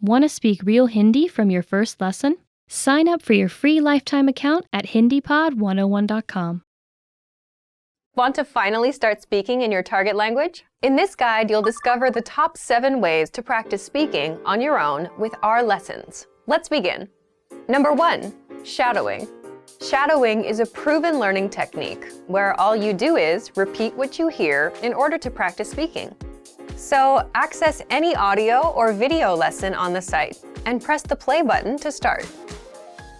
Want to speak real Hindi from your first lesson? Sign up for your free lifetime account at HindiPod101.com. Want to finally start speaking in your target language? In this guide, you'll discover the top 7 ways to practice speaking on your own with our lessons. Let's begin. Number 1, shadowing. Shadowing is a proven learning technique where all you do is repeat what you hear in order to practice speaking. So, access any audio or video lesson on the site and press the play button to start.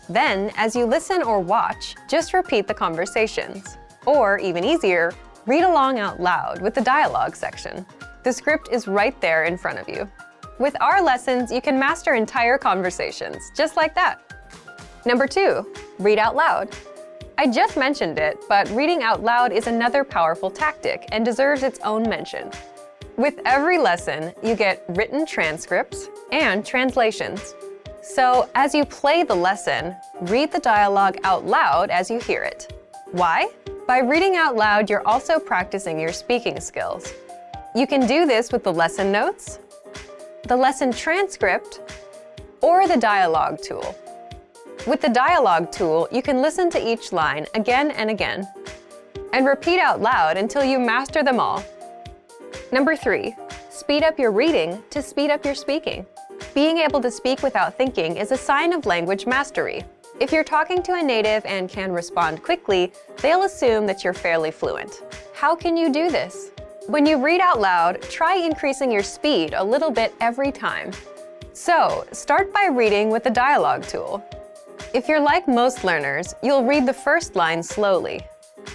Then, as you listen or watch, just repeat the conversations. Or, even easier, read along out loud with the dialogue section. The script is right there in front of you. With our lessons, you can master entire conversations, just like that. Number 2, read out loud. I just mentioned it, but reading out loud is another powerful tactic and deserves its own mention. With every lesson, you get written transcripts and translations. So, as you play the lesson, read the dialogue out loud as you hear it. Why? By reading out loud, you're also practicing your speaking skills. You can do this with the lesson notes, the lesson transcript, or the dialogue tool. With the dialogue tool, you can listen to each line again and again, and repeat out loud until you master them all. Number 3, speed up your reading to speed up your speaking. Being able to speak without thinking is a sign of language mastery. If you're talking to a native and can respond quickly, they'll assume that you're fairly fluent. How can you do this? When you read out loud, try increasing your speed a little bit every time. So, start by reading with the dialogue tool. If you're like most learners, you'll read the first line slowly.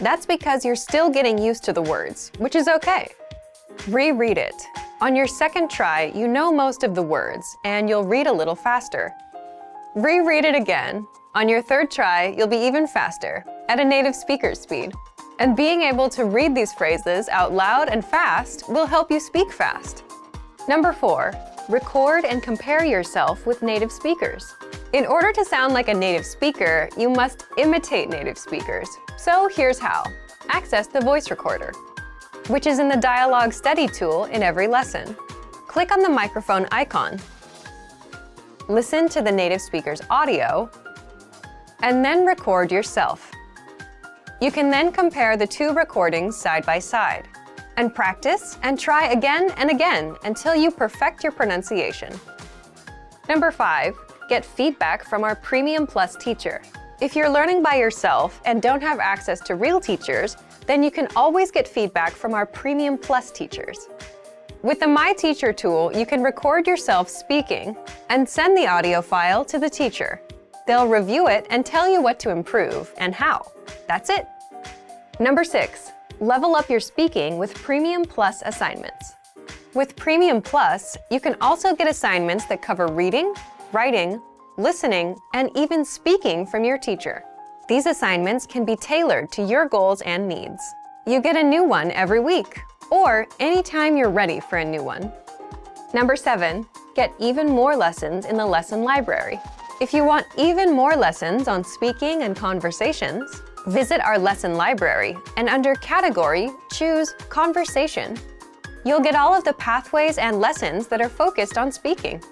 That's because you're still getting used to the words, which is okay. Reread it. On your second try, you know most of the words, and you'll read a little faster. Reread it again. On your third try, you'll be even faster, at a native speaker's speed. And being able to read these phrases out loud and fast will help you speak fast. Number 4, record and compare yourself with native speakers. In order to sound like a native speaker, you must imitate native speakers. So here's how. Access the voice recorder, which is in the dialogue study tool in every lesson. Click on the microphone icon. Listen to the native speaker's audio, and then record yourself. You can then compare the 2 recordings side by side, and practice and try again and again until you perfect your pronunciation. Number 5, get feedback from our Premium Plus teacher. If you're learning by yourself and don't have access to real teachers, then you can always get feedback from our Premium Plus teachers. With the My Teacher tool, you can record yourself speaking and send the audio file to the teacher. They'll review it and tell you what to improve and how. That's it. Number 6, level up your speaking with Premium Plus assignments. With Premium Plus, you can also get assignments that cover reading, writing, listening, and even speaking from your teacher. These assignments can be tailored to your goals and needs. You get a new one every week, or anytime you're ready for a new one. Number 7, get even more lessons in the lesson library. If you want even more lessons on speaking and conversations, visit our lesson library and under Category, choose Conversation. You'll get all of the pathways and lessons that are focused on speaking.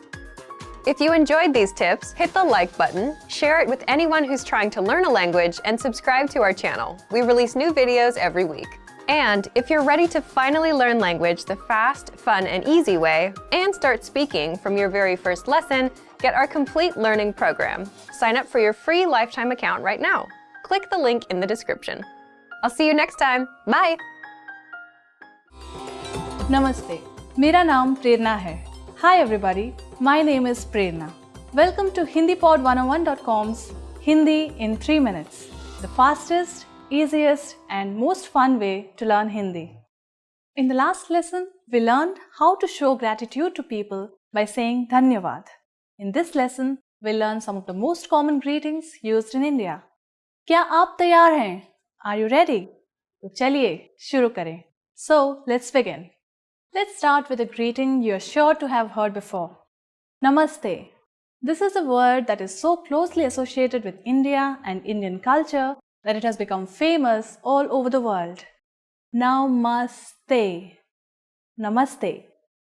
If you enjoyed these tips, hit the like button, share it with anyone who's trying to learn a language, and subscribe to our channel. We release new videos every week. And if you're ready to finally learn language the fast, fun, and easy way, and start speaking from your very first lesson, get our complete learning program. Sign up for your free lifetime account right now. Click the link in the description. I'll see you next time. Bye! Namaste. मेरा नाम प्रेरणा है. Hi everybody, my name is Prerna. Welcome to HindiPod101.com's Hindi in 3 minutes, the fastest, easiest and most fun way to learn Hindi. In the last lesson, we learned how to show gratitude to people by saying Dhanyavad. In this lesson, we'll learn some of the most common greetings used in India. क्या आप तैयार हैं? Are you ready? तो चलिए शुरू करें. So, let's begin. Let's start with a greeting you're sure to have heard before. Namaste. This is a word that is so closely associated with India and Indian culture that it has become famous all over the world. Namaste. Namaste.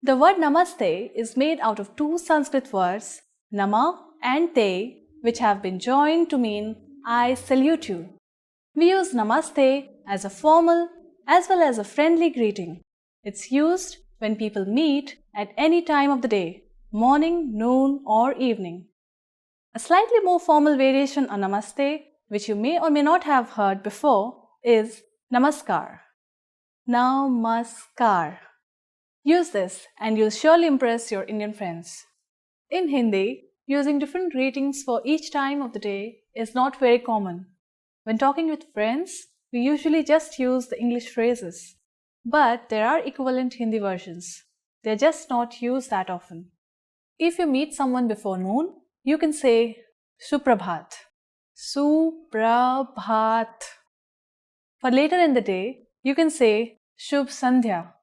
The word namaste is made out of two Sanskrit words, nama and te, which have been joined to mean I salute you. We use namaste as a formal as well as a friendly greeting. It's used when people meet at any time of the day, morning, noon, or evening. A slightly more formal variation on namaste, which you may or may not have heard before, is namaskar. Namaskar. Use this and you'll surely impress your Indian friends. In Hindi, using different greetings for each time of the day is not very common. When talking with friends, we usually just use the English phrases. But there are equivalent Hindi versions. They're just not used that often. If you meet someone before noon, you can say Suprabhat. Suprabhat. For later in the day, you can say Shubh Sandhya.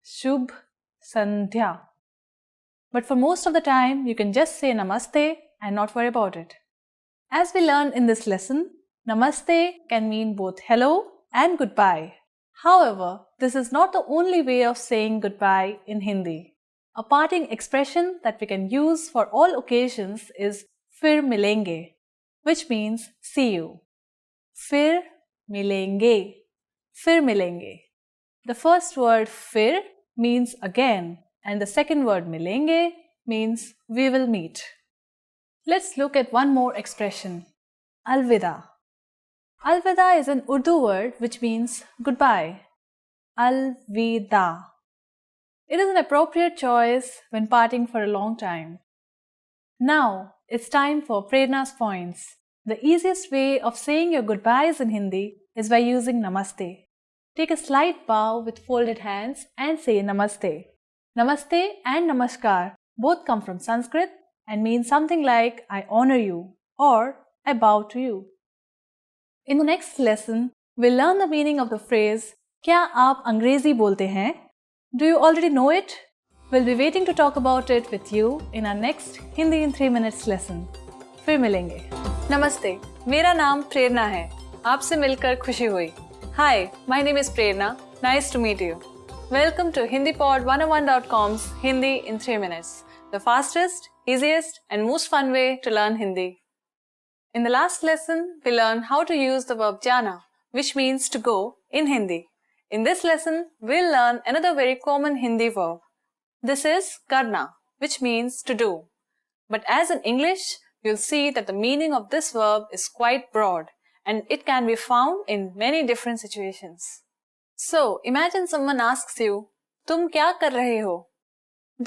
Shubh Sandhya. But for most of the time, you can just say Namaste and not worry about it. As we learned in this lesson, Namaste can mean both hello and goodbye. However, this is not the only way of saying goodbye in Hindi. A parting expression that we can use for all occasions is Fir milenge, which means see you. Fir milenge. Fir milenge. The first word fir means again, and the second word milenge means we will meet. Let's look at one more expression, alvida. Alvida is an Urdu word which means goodbye. Alvida. It is an appropriate choice when parting for a long time. Now, it's time for Prerna's points. The easiest way of saying your goodbyes in Hindi is by using Namaste. Take a slight bow with folded hands and say Namaste. Namaste and Namaskar both come from Sanskrit and mean something like I honor you or I bow to you. In the next lesson, we'll learn the meaning of the phrase क्या आप अंग्रेजी बोलते हैं? Do you already know it? We'll be waiting to talk about it with you in our next Hindi in 3 minutes lesson. फिर मिलेंगे. नमस्ते, मेरा नाम प्रेरणा है. आपसे मिलकर खुशी हुई. Hi, my name is Prerna. Nice to meet you. Welcome to HindiPod101.com's Hindi in 3 minutes, the fastest, easiest, and most fun way to learn Hindi. In the last lesson, we learned how to use the verb jana, which means to go, in Hindi. In this lesson, we'll learn another very common Hindi verb. This is karna, which means to do. But as in English, you'll see that the meaning of this verb is quite broad and it can be found in many different situations. So, imagine someone asks you, "Tum kya kar rahe ho?"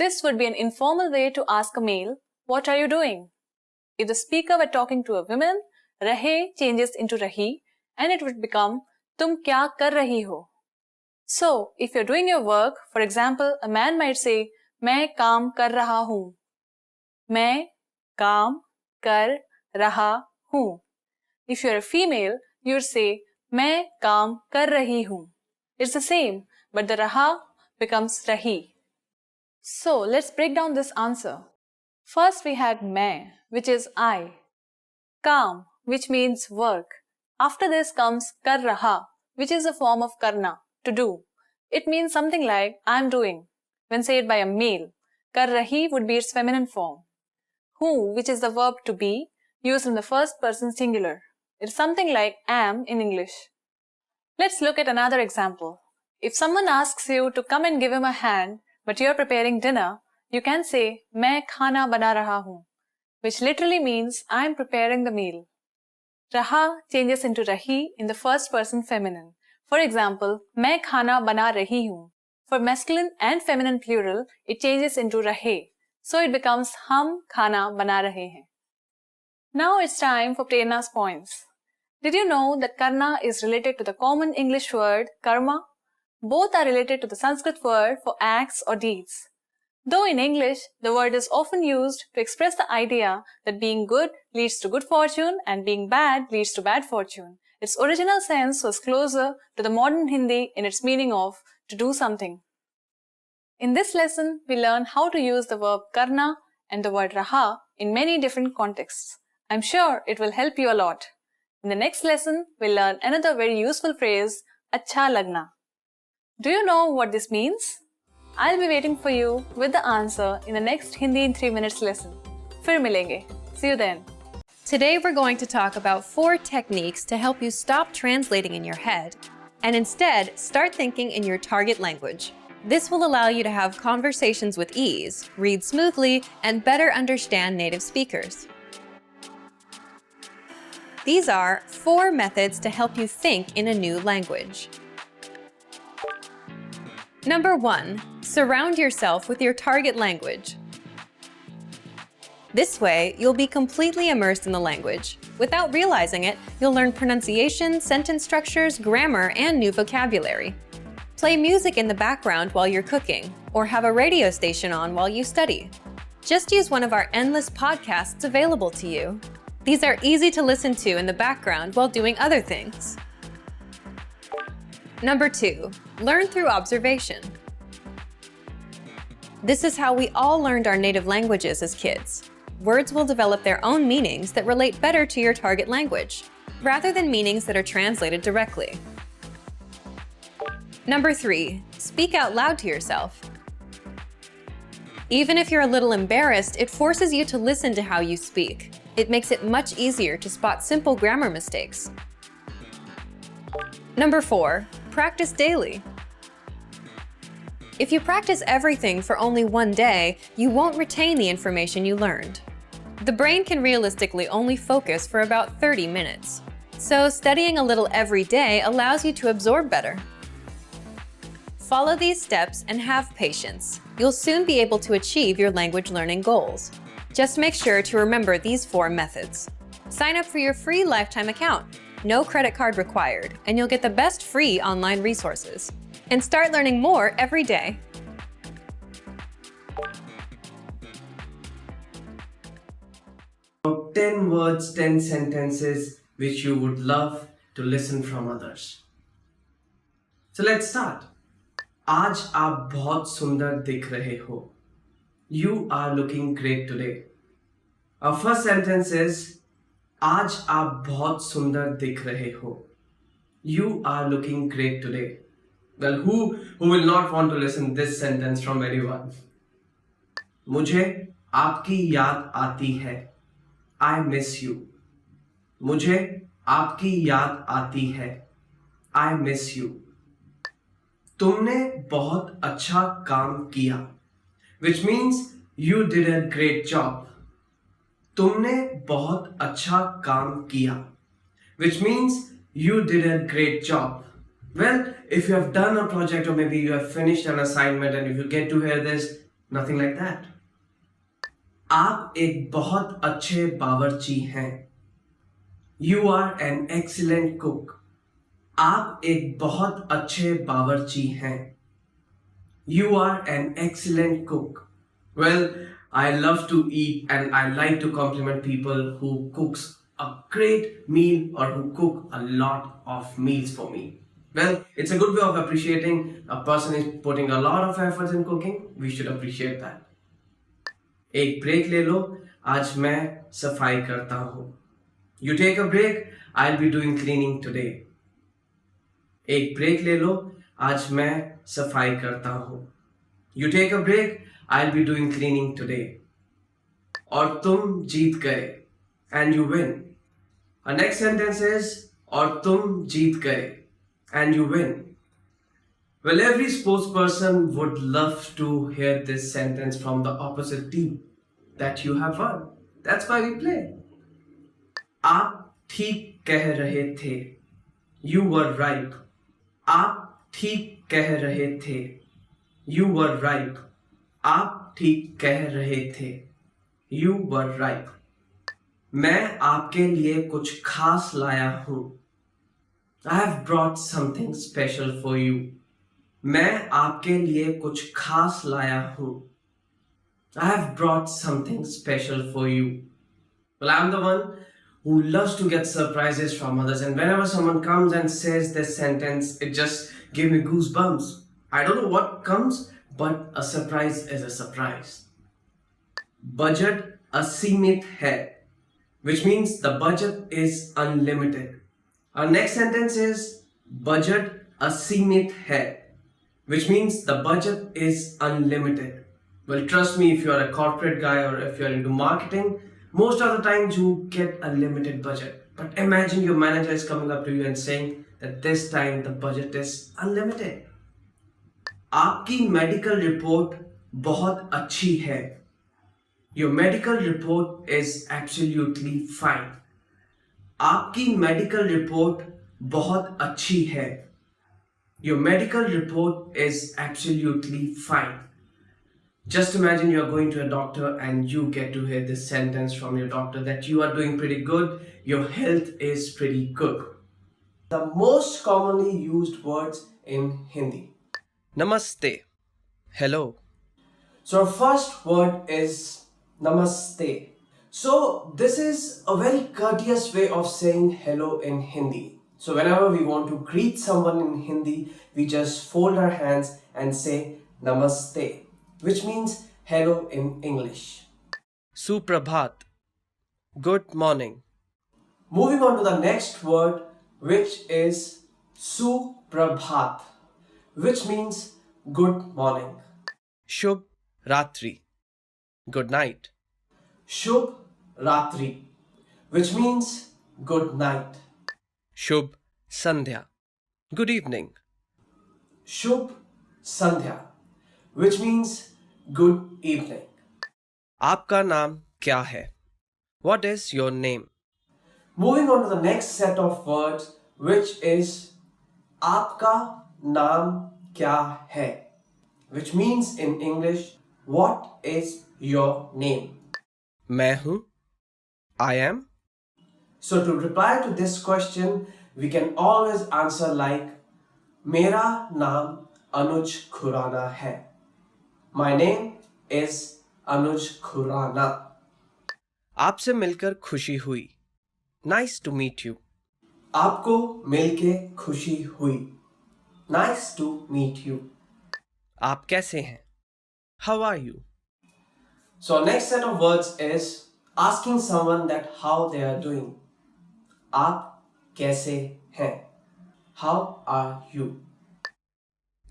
This would be an informal way to ask a male, "What are you doing?" If the speaker were talking to a woman, rahe changes into rahi and it would become "Tum kya kar rahi ho?" So, if you're doing your work, for example, a man might say, "मैं काम कर रहा हूँ." मैं काम कर रहा हूँ. If you're a female, you'd say, मैं काम कर रही हूँ. It's the same, but the raha becomes rahi. So, let's break down this answer. First, we had मैं, which is I. Kaam, which means work. After this comes kar raha, which is a form of karna, to do. It means something like I'm doing. When said by a male, kar rahi would be its feminine form. Who, which is the verb to be, used in the first person singular. It's something like am in English. Let's look at another example. If someone asks you to come and give him a hand, but you're preparing dinner, you can say, मैं खाना बना रहा हूँ, which literally means I'm preparing the meal. Raha changes into rahi in the first person feminine. For example, मैं खाना बना रही हूँ. For masculine and feminine plural, it changes into rahe. So it becomes हम खाना बना रहे हैं. Now it's time for Prerna's points. Did you know that karna is related to the common English word karma? Both are related to the Sanskrit word for acts or deeds. Though in English, the word is often used to express the idea that being good leads to good fortune and being bad leads to bad fortune, its original sense was closer to the modern Hindi in its meaning of to do something. In this lesson, we learn how to use the verb karna and the word raha in many different contexts. I'm sure it will help you a lot. In the next lesson, we'll learn another very useful phrase, अच्छा लगना. Do you know what this means? I'll be waiting for you with the answer in the next Hindi in 3 minutes lesson. फिर मिलेंगे. See you then. Today we're going to talk about 4 techniques to help you stop translating in your head and instead start thinking in your target language. This will allow you to have conversations with ease, read smoothly, and better understand native speakers. These are 4 methods to help you think in a new language. Number 1, surround yourself with your target language. This way, you'll be completely immersed in the language. Without realizing it, you'll learn pronunciation, sentence structures, grammar, and new vocabulary. Play music in the background while you're cooking, or have a radio station on while you study. Just use one of our endless podcasts available to you. These are easy to listen to in the background while doing other things. Number 2, learn through observation. This is how we all learned our native languages as kids. Words will develop their own meanings that relate better to your target language, rather than meanings that are translated directly. Number 3, speak out loud to yourself. Even if you're a little embarrassed, it forces you to listen to how you speak. It makes it much easier to spot simple grammar mistakes. Number 4, practice daily. If you practice everything for only one day, you won't retain the information you learned. The brain can realistically only focus for about 30 minutes. So studying a little every day allows you to absorb better. Follow these steps and have patience. You'll soon be able to achieve your language learning goals. Just make sure to remember these 4 methods. Sign up for your free lifetime account. No credit card required, and you'll get the best free online resources. And start learning more every day. About 10 words, 10 sentences which you would love to listen from others. So let's start. आज आप बहुत सुंदर दिख रहे हो. You are looking great today. Our first sentence is आज आप बहुत सुंदर दिख रहे हो. You are looking great today. Well, who will not want to listen this sentence from anyone? मुझे आपकी याद आती है. I miss you. मुझे आपकी याद आती है. I miss you. तुमने बहुत अच्छा काम किया. Which means you did a great job. तुमने बहुत अच्छा काम किया. Which means you did a great job. Well, if you have done a project or maybe you have finished an assignment and if you get to hear this, nothing like that. आप एक बहुत अच्छे बावर्ची हैं. You are an excellent cook. आप एक बहुत अच्छे बावर्ची हैं. You are an excellent cook. Well, I love to eat and I like to compliment people who cooks a great meal or who cook a lot of meals for me. Well, it's a good way of appreciating a person is putting a lot of efforts in cooking. We should appreciate that. एक break ले लो, आज मैं सफाई करता हूँ. You take a break, I'll be doing cleaning today. एक break ले लो, आज मैं सफाई करता हूँ. You take a break, I'll be doing cleaning today. और तुम जीत गए, and you win. Our next sentence is और तुम जीत गए, and you win. Well, every sportsperson would love to hear this sentence from the opposite team that you have won. That's why we play. आप ठीक कह रहे थे. You were right. आप ठीक कह रहे थे. You were right. आप ठीक कह रहे थे. You were right. मैं आपके लिए कुछ खास लाया हूँ. I have brought something special for you. मैं आपके लिए कुछ खास लाया हूँ. I have brought something special for you. Well, I'm the one who loves to get surprises from others, and whenever someone comes and says this sentence, it just gives me goosebumps. I don't know what comes, but a surprise is a surprise. Budget असीमित है, which means the budget is unlimited. Our next sentence is budget असीमित है, which means the budget is unlimited. Well, trust me, if you're a corporate guy or if you're into marketing, most of the times you get a limited budget. But imagine your manager is coming up to you and saying that this time the budget is unlimited. आपकी medical report बहुत अच्छी है. Your medical report is absolutely fine. आपकी medical report बहुत अच्छी है. Your medical report is absolutely fine. Just imagine you're going to a doctor and you get to hear this sentence from your doctor that you are doing pretty good, your health is pretty good. The most commonly used words in Hindi. Namaste. Hello. So our first word is Namaste. So this is a very courteous way of saying hello in Hindi. So whenever we want to greet someone in Hindi, we just fold our hands and say Namaste, which means hello in English. Suprabhat. Good morning. Moving on to the next word, which is Suprabhat, which means good morning. Shubh Ratri. Good night. Shubh Ratri, which means good night. Shubh Sandhya. Good evening. Shubh Sandhya, which means good evening. आपका नाम क्या है? What is your name? Moving on to the next set of words, which is आपका नाम क्या है, which means in English, what is your name? मैं हूँ. I am. So to reply to this question, we can always answer like मेरा नाम अनुज खुराना है. My name is अनुज खुराना. आपसे मिलकर खुशी हुई. Nice to meet you. आपको मिलके खुशी हुई. Nice to meet you. आप कैसे हैं? How are you? So our next set of words is asking someone that how they are doing. आप कैसे हैं? How are you?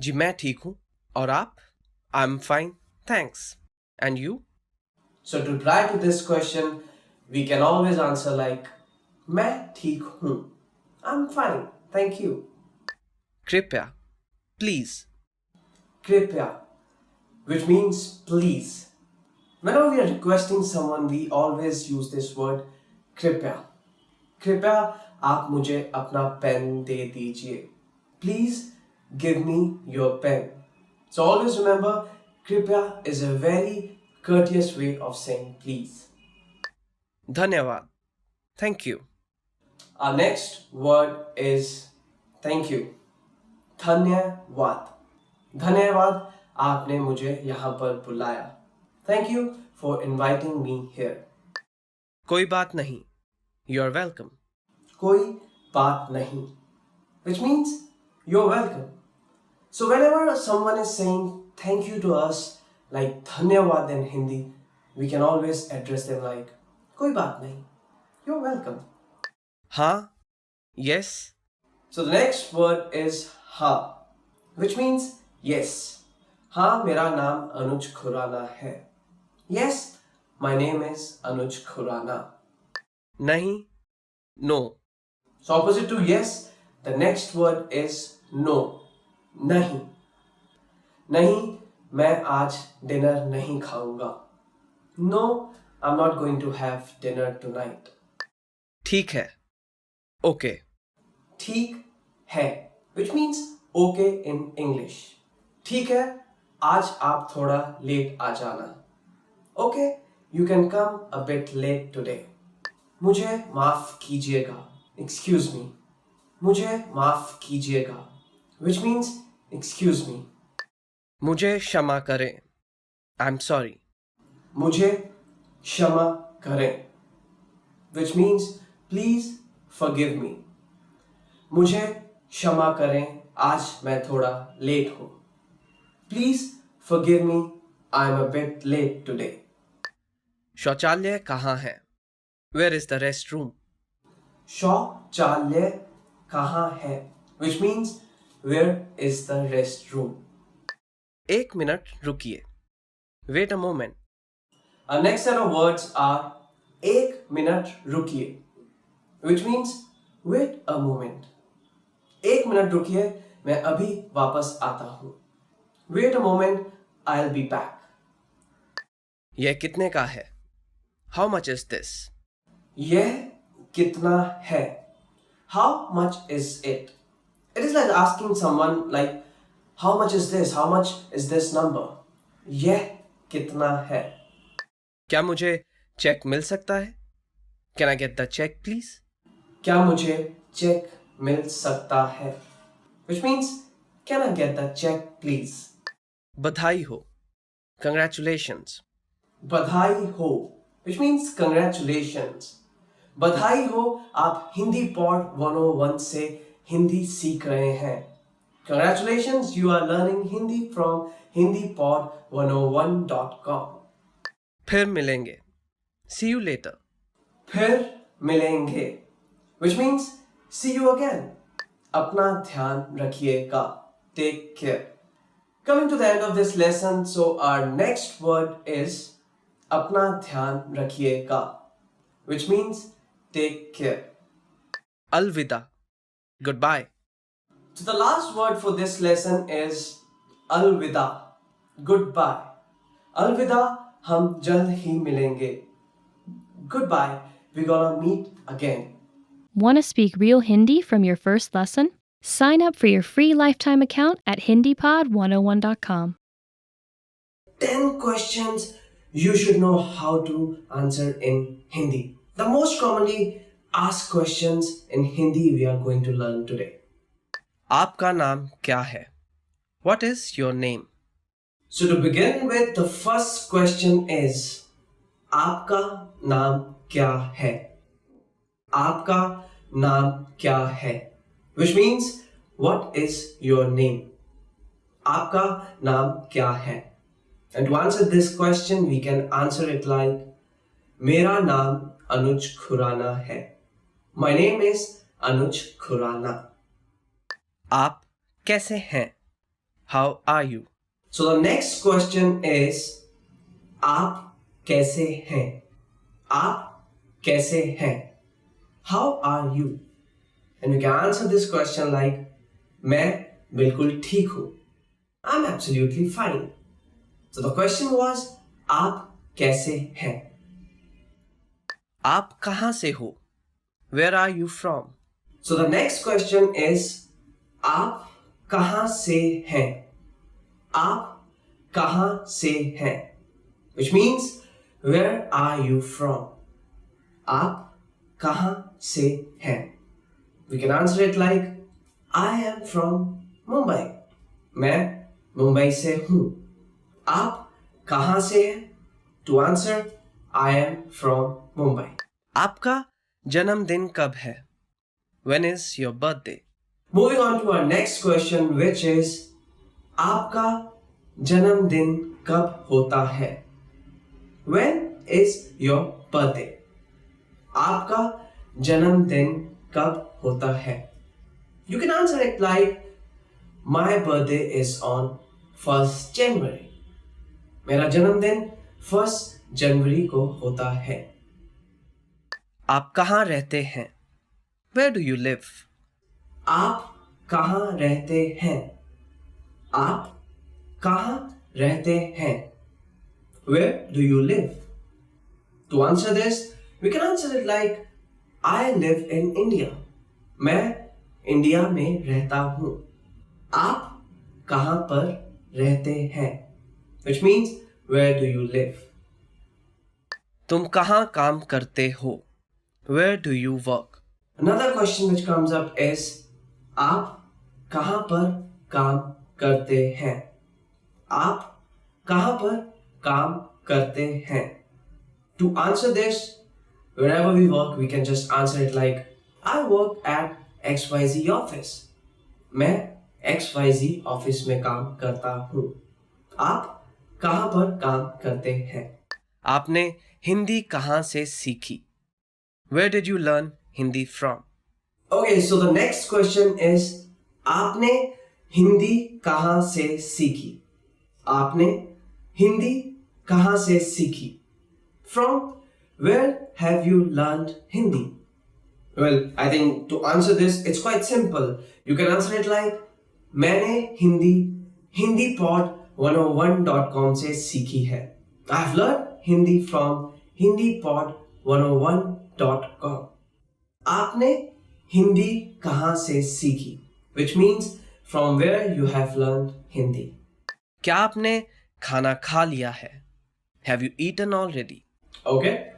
जी मैं ठीक हूँ. और आप? I'm fine, thanks. And you? So to reply to this question, we can always answer like मैं ठीक हूँ. I'm fine, thank you. कृपया. Please. कृपया, which means please. Whenever we are requesting someone, we always use this word कृपया. कृपया आप मुझे अपना पेन दे दीजिए. Please give me your pen. So always remember, कृपया is a very courteous way of saying please. धन्यवाद. Thank you. Our next word is thank you. धन्यवाद. धन्यवाद आपने मुझे यहाँ पर बुलाया. Thank you for inviting me here. कोई बात नहीं. You're welcome. कोई बात नहीं, which means you're welcome. So whenever someone is saying thank you to us, like धन्यवाद in Hindi, we can always address them like कोई बात नहीं. You're welcome. हाँ. Yes. So the next word is हाँ, which means yes. हाँ मेरा नाम अनुज खुराना है. Yes, my name is Anuj Khurana. Nahi, no. So opposite to yes, the next word is no. Nahi. Nahi, मैं आज dinner नहीं खाऊंगा. No, I'm not going to have dinner tonight. ठीक है. Okay. ठीक है, which means okay in English. ठीक है, आज आप थोड़ा late आ जाना. Okay, you can come a bit late today. मुझे माफ कीजिएगा. Excuse me. मुझे माफ कीजिएगा, which means excuse me. मुझे क्षमा करें. I'm sorry. मुझे क्षमा करें, which means please forgive me. मुझे क्षमा करें, आज मैं थोड़ा लेट हूँ. Please forgive me, I'm a bit late today. शौचालय कहाँ है? Where is the restroom? शौचालय कहाँ है? Which means where is the restroom? एक मिनट रुकिए. Wait a moment. Our next set of words are एक मिनट रुकिए, which means wait a moment. एक मिनट रुकिए, मैं अभी वापस आता हूँ. Wait a moment, I'll be back. यह कितने का है? How much is this? यह कितना है? How much is it? It is like asking someone like, how much is this? How much is this number? यह कितना है? क्या मुझे चेक मिल सकता है? Can I get the check, please? क्या मुझे चेक मिल सकता है? Which means, can I get the check, please? बधाई हो. Congratulations. बधाई हो, which means congratulations. बधाई हो, आप हिंदी पॉड 101 से हिंदी सीख रहे हैं. Congratulations, you are learning Hindi from hindipod101.com. फिर मिलेंगे. See you later. फिर मिलेंगे, which means see you again. अपना ध्यान रखिएगा. Take care. Coming to the end of this lesson, so our next word is अपना ध्यान रखिएगा, which means take care. Alvida. Goodbye. So the last word for this lesson is alvida. Goodbye. Alvida, हम जल्द ही मिलेंगे. Goodbye. We're gonna meet again. Want to speak real Hindi from your first lesson? Sign up for your free lifetime account at HindiPod101.com. 10 questions you should know how to answer in Hindi. The most commonly asked questions in Hindi we are going to learn today. आपका नाम क्या है? What is your name? So to begin with, the first question is आपका नाम क्या है? आपका नाम क्या है? Which means what is your name? आपका नाम क्या है? And to answer this question, we can answer it like मेरा नाम अनुज खुराना है. My name is Anuj Khurana. आप कैसे हैं? How are you? So the next question is आप कैसे हैं? आप कैसे हैं? How are you? And we can answer this question like मैं बिल्कुल ठीक हूँ. I'm absolutely fine. So the question was आप कैसे हैं? आप कहाँ से हो? Where are you from? So the next question is आप कहाँ से हैं? आप कहाँ से हैं? Which means where are you from? आप कहाँ से हैं? We can answer it like I am from Mumbai. मैं मुंबई से हूँ. आप कहाँ से हैं? To answer, I am from Mumbai. आपका जन्मदिन कब है? When is your birthday? Moving on to our next question, which is आपका जन्मदिन कब होता है? When is your birthday? आपका जन्मदिन कब होता है? You can answer it like my birthday is on 1st January. मेरा जन्मदिन 1st जनवरी को होता है. आप कहाँ रहते हैं? Where do you live? आप कहाँ रहते हैं? आप कहाँ रहते हैं? Where do you live? To answer this, we can answer it like I live in India. मैं इंडिया में रहता हूँ. आप कहाँ पर रहते हैं? Which means where do you live? तुम कहाँ काम करते हो? Where do you work? Another question which comes up is आप कहाँ पर काम करते हैं? आप कहाँ पर काम करते हैं? To answer this, wherever we work, we can just answer it like I work at XYZ office. मैं XYZ ऑफिस में काम करता हूँ. आप कहाँ पर काम करते हैं? आपने हिंदी कहाँ से सीखी? Where did you learn Hindi from? Okay, so the next question is आपने हिंदी कहाँ से सीखी? आपने हिंदी कहाँ से सीखी? From where have you learned Hindi? Well, I think to answer this, it's quite simple. You can answer it like मैंने Hindi hindipod101.com से सीखी है. I've learned Hindi from hindipod101.com. आपने हिंदी कहाँ से सीखी? Which means from where you have learned Hindi. क्या आपने खाना खा लिया है? Have you eaten already? Okay.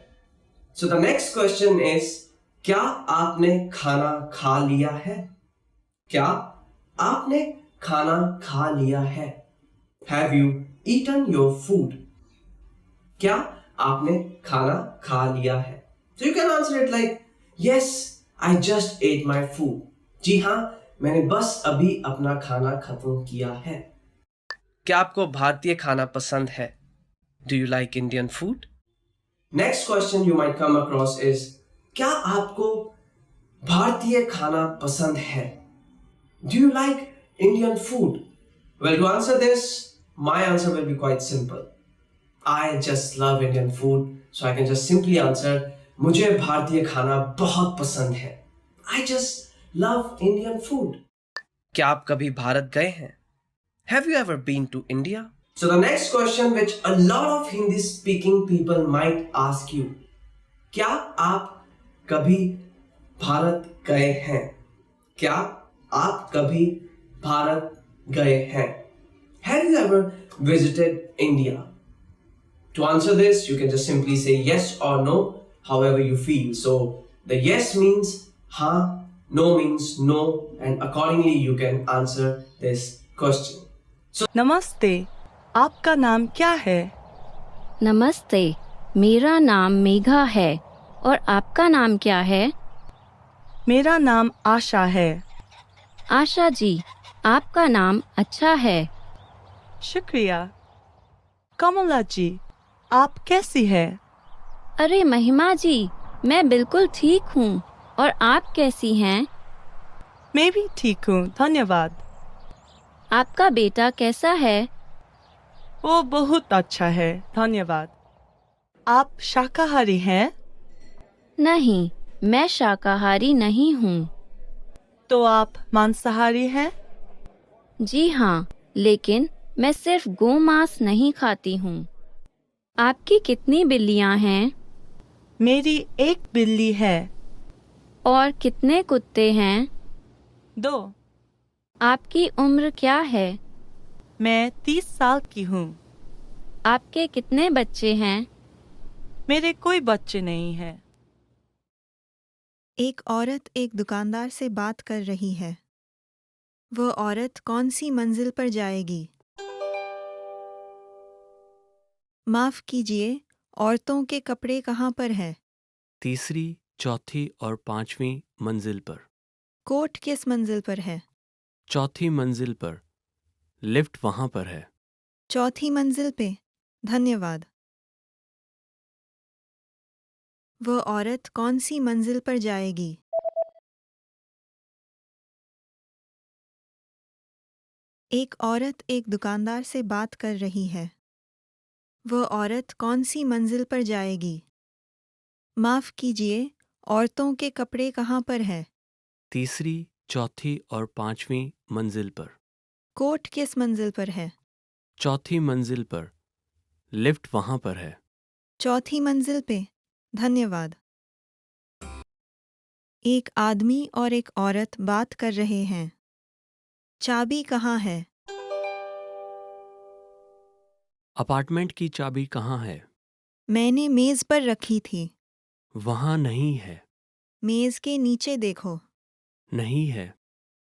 So the next question is क्या आपने खाना खा लिया है? क्या आपने खाना खा लिया है? Have you eaten your food? क्या आपने खाना खा लिया है? So you can answer it like yes, I just ate my food. जी हाँ, मैंने बस अभी अपना खाना खत्म किया है. क्या आपको भारतीय खाना पसंद है? Do you like Indian food? Next question you might come across is क्या आपको भारतीय खाना पसंद है? Do you like Indian food? Well, to answer this, my answer will be quite simple. I just love Indian food, so I can just simply answer मुझे भारतीय खाना बहुत पसंद है. I just love Indian food. क्या आप कभी भारत गए हैं? Have you ever been to India? So the next question which a lot of Hindi speaking people might ask you, क्या आप कभी भारत गए हैं? क्या आप कभी भारत गए हैं? Have you ever visited India? To answer this, you can just simply say yes or no, however you feel. So the yes means हाँ, no means no, and accordingly you can answer this question. नमस्ते, आपका नाम क्या है? नमस्ते, मेरा नाम मेघा है और आपका नाम क्या है? मेरा नाम आशा है. आशा जी, आपका नाम अच्छा है. शुक्रिया. कमला जी, आप कैसी है? अरे महिमा जी, मैं बिल्कुल ठीक हूँ और आप कैसी हैं? मैं भी ठीक हूँ, धन्यवाद. आपका बेटा कैसा है? वो बहुत अच्छा है, धन्यवाद. आप शाकाहारी हैं? नहीं, मैं शाकाहारी नहीं हूँ. तो आप मांसाहारी हैं? जी हाँ, लेकिन मैं सिर्फ गोमांस नहीं खाती हूँ. आपकी कितनी बिल्लियाँ हैं? मेरी एक बिल्ली है. और कितने कुत्ते हैं? 2. आपकी उम्र क्या है? मैं 30 साल की हूँ. आपके कितने बच्चे हैं? मेरे कोई बच्चे नहीं हैं. एक औरत एक दुकानदार से बात कर रही है. वह औरत कौन सी मंजिल पर जाएगी? माफ कीजिए, औरतों के कपड़े कहाँ पर है? तीसरी, चौथी और पांचवी मंजिल पर. कोट किस मंजिल पर है? चौथी मंजिल पर. लिफ्ट वहां पर है. चौथी मंजिल पे. धन्यवाद. वह औरत कौन सी मंजिल पर जाएगी? एक औरत एक दुकानदार से बात कर रही है. वह औरत कौन सी मंजिल पर जाएगी? माफ कीजिए, औरतों के कपड़े कहाँ पर है? तीसरी, चौथी और पांचवी मंजिल पर. कोट किस मंजिल पर है? चौथी मंजिल पर. लिफ्ट वहां पर है. चौथी मंजिल पे. धन्यवाद. एक आदमी और एक औरत बात कर रहे हैं. चाबी कहाँ है? अपार्टमेंट की चाबी कहाँ है? मैंने मेज पर रखी थी. वहां नहीं है. मेज के नीचे देखो. नहीं है.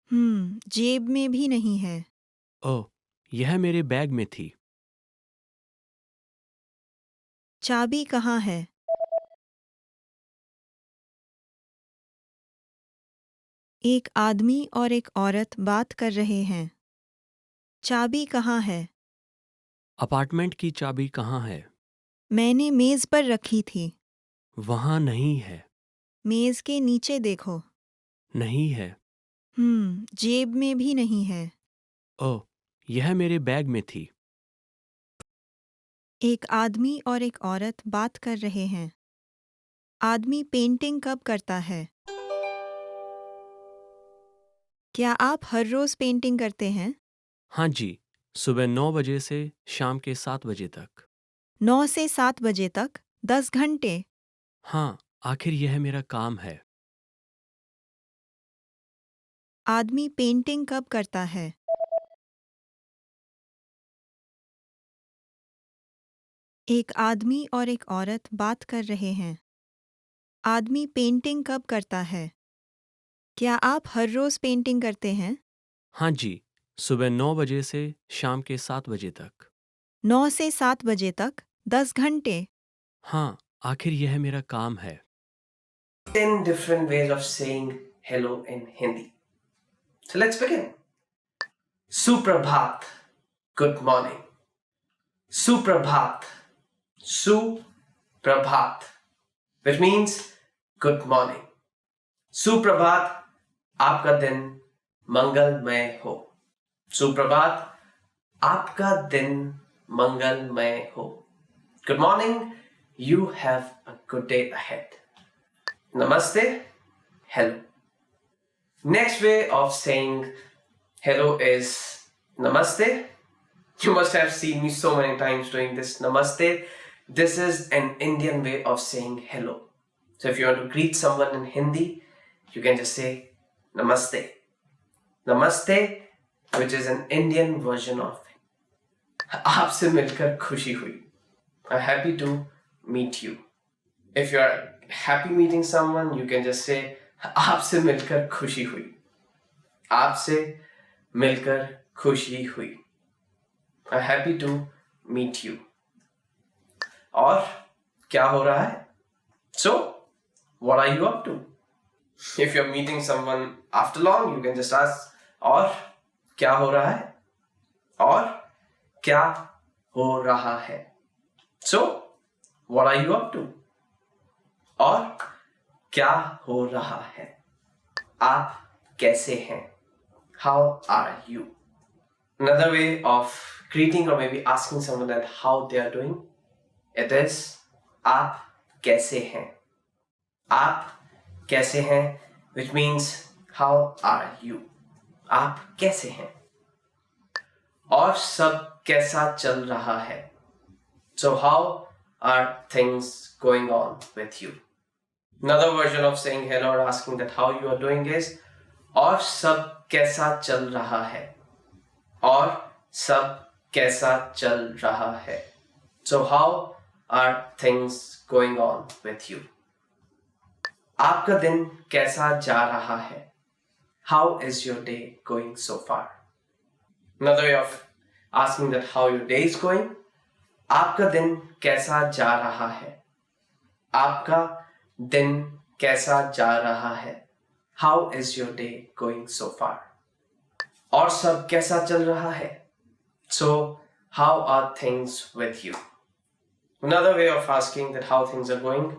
जेब में भी नहीं है. ओह, यह मेरे बैग में थी. चाबी कहाँ है? एक आदमी और एक औरत बात कर रहे हैं. चाबी कहाँ है? अपार्टमेंट की चाबी कहाँ है? मैंने मेज पर रखी थी. वहां नहीं है. मेज के नीचे देखो. नहीं है. जेब में भी नहीं है. ओह, यह मेरे बैग में थी. एक आदमी और एक औरत बात कर रहे हैं। आदमी पेंटिंग कब करता है? क्या आप हर रोज पेंटिंग करते हैं? हाँ जी, सुबह 9 बजे से शाम के 7 बजे तक। 9 से 7 बजे तक 10 घंटे। हाँ, आखिर यह मेरा काम है। आदमी पेंटिंग कब करता है? एक आदमी और एक औरत बात कर रहे हैं। आदमी पेंटिंग कब करता है? क्या आप हर रोज पेंटिंग करते हैं? हाँ जी, सुबह 9 बजे से शाम के 7 बजे तक। 9 से 7 बजे तक 10 घंटे। हाँ, आखिर यह मेरा काम है। 10 different ways of saying hello in Hindi. So let's begin. Suprabhat, good morning. Suprabhat, Suprabhat, which means good morning. Suprabhat, आपका दिन मंगलमय हो. Suprabhat, आपका दिन मंगलमय हो. Good morning, you have a good day ahead. Namaste, hello. Next way of saying hello is Namaste. You must have seen me so many times doing this Namaste. This is an Indian way of saying hello. So if you want to greet someone in Hindi, you can just say Namaste. Namaste, which is an Indian version of आपसे मिलकर खुशी हुई. I'm happy to meet you. If you are happy meeting someone, you can just say आपसे मिलकर खुशी हुई. आपसे मिलकर खुशी हुई. I'm happy to meet you. और क्या हो रहा है? So, what are you up to? If you're meeting someone after long, you can just ask और क्या हो रहा है? और क्या हो रहा है? So, what are you up to? और क्या हो रहा है? आप कैसे हैं? How are you? Another way of greeting or maybe asking someone that how they are doing, it is आप कैसे हैं? आप कैसे हैं, which means how are you? आप कैसे हैं? और सब कैसा चल रहा है? So how are things going on with you? Another version of saying hello or asking that how you are doing is और सब कैसा चल रहा है? और सब कैसा चल रहा है? So how are things going on with you? आपका दिन कैसा जा रहा है? How is your day going so far? Another way of asking that how your day is going. आपका दिन कैसा जा रहा है? आपका दिन कैसा जा रहा है? How is your day going so far? और सब कैसा चल रहा है? So, how are things with you? Another way of asking that how things are going.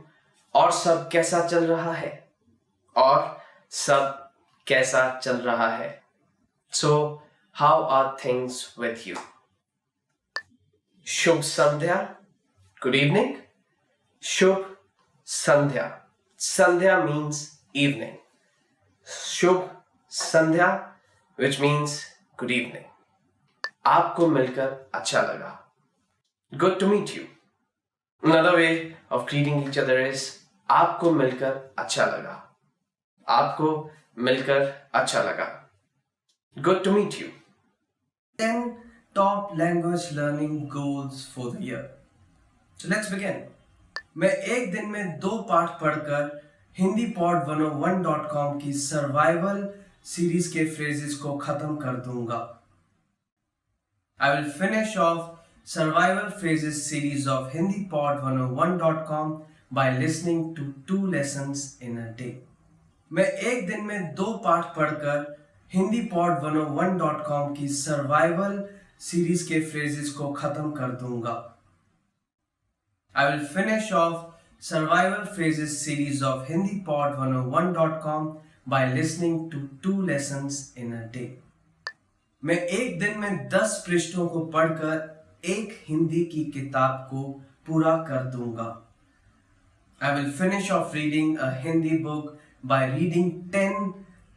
और सब कैसा चल रहा है? और सब कैसा चल रहा है? So, how are things with you? Shubh Sandhya, good evening. Shubh Sandhya. Sandhya means evening. Shubh Sandhya, which means good evening. आपको मिलकर अच्छा लगा. Good to meet you. Another way of greeting each other is आपको मिलकर अच्छा लगा. आपको मिलकर अच्छा लगा. Good to meet you. 10 top language learning goals for the year. So let's begin. मैं एक दिन में 2 पाठ पढ़कर HindiPod101.com की सर्वाइवल सीरीज के फ्रेजेस को खत्म कर दूंगा. I will finish off survival phrases series of HindiPod101.com by listening to 2 lessons in a day. मैं एक दिन में 2 पाठ पढ़कर HindiPod101.com की सर्वाइवल सीरीज के फ्रेजेस को खत्म कर दूंगा. I will finish off survival phrases series of HindiPod101.com by listening to 2 lessons in a day. मैं एक दिन में 10 पृष्ठों को पढ़कर एक हिंदी की किताब को पूरा कर दूंगा. I will finish off reading a Hindi book by reading 10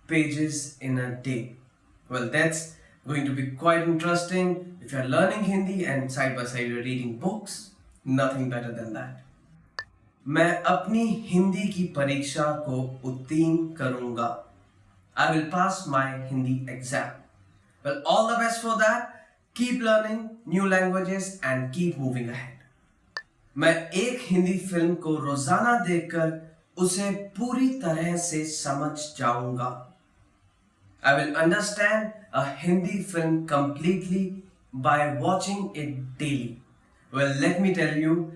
pages in a day. Well, that's going to be quite interesting. If you're learning Hindi and side by side you're reading books, nothing better than that. मैं अपनी हिंदी की परीक्षा को उत्तीर्ण करूंगा. I will pass my Hindi exam. Well, all the best for that. Keep learning new languages and keep moving ahead. मैं एक Hindi film को रोजाना देखकर उसे पूरी तरह से समझ जाऊंगा. I will understand a Hindi film completely by watching it daily. Well, let me tell you,